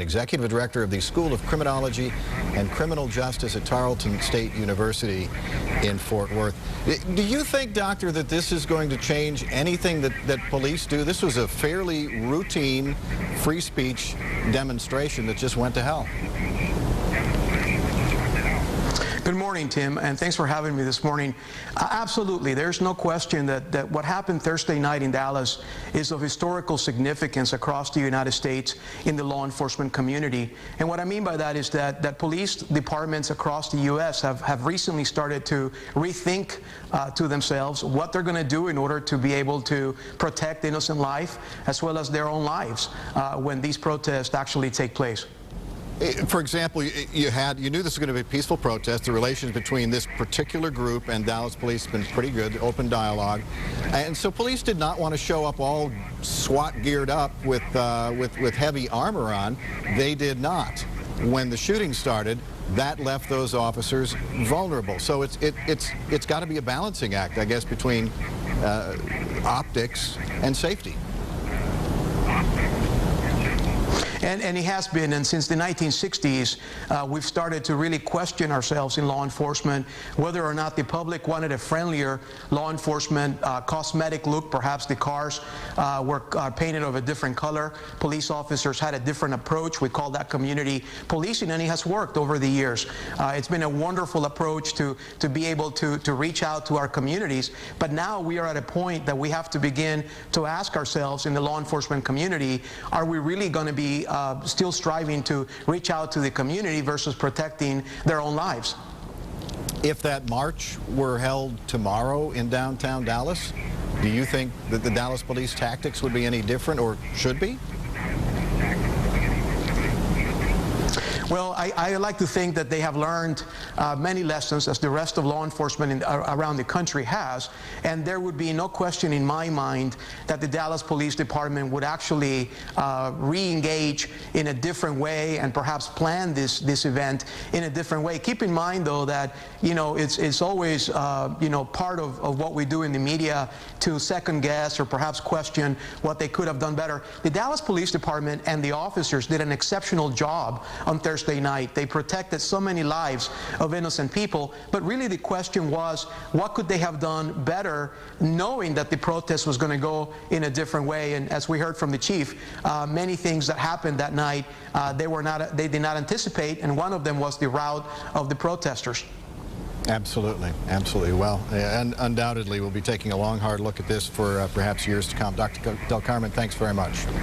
Executive Director of the School of Criminology and Criminal Justice at Tarleton State University in Fort Worth. Do you think, Doctor, that this is going to change anything that police do? This was a fairly routine free speech demonstration that just went to hell. Good morning, Tim, and thanks for having me this morning. Absolutely, there's no question that what happened Thursday night in Dallas is of historical significance across the United States in the law enforcement community. And what I mean by that is that police departments across the U.S. have recently started to rethink to themselves what they're going to do in order to be able to protect innocent life as well as their own lives when these protests actually take place. For example, you knew this was going to be a peaceful protest. The relations between this particular group and Dallas police have been pretty good, open dialogue. And so police did not want to show up all SWAT geared up with heavy armor on. They did not. When the shooting started, that left those officers vulnerable. So it's got to be a balancing act, I guess, between optics and safety. And it has been, and since the 1960s, we've started to really question ourselves in law enforcement, whether or not the public wanted a friendlier law enforcement cosmetic look. Perhaps the cars were painted of a different color. Police officers had a different approach. We call that community policing, and it has worked over the years. It's been a wonderful approach to be able to reach out to our communities. But now we are at a point that we have to begin to ask ourselves in the law enforcement community, are we really going to be still striving to reach out to the community versus protecting their own lives? If that march were held tomorrow in downtown Dallas, do you think that the Dallas police tactics would be any different, or should be? Well, I like to think that they have learned many lessons, as the rest of law enforcement around the country has, and there would be no question in my mind that the Dallas Police Department would actually re-engage in a different way and perhaps plan this event in a different way. Keep in mind, though, that it's always part of what we do in the media to second guess or perhaps question what they could have done better. The Dallas Police Department and the officers did an exceptional job on Thursday night. They protected so many lives of innocent people, but really the question was, what could they have done better, knowing that the protest was going to go in a different way? And as we heard from the chief, many things that happened that night they did not anticipate, and one of them was the route of the protesters. Absolutely, absolutely. Well, and undoubtedly we'll be taking a long, hard look at this for perhaps years to come. Dr. Del Carmen, thanks very much.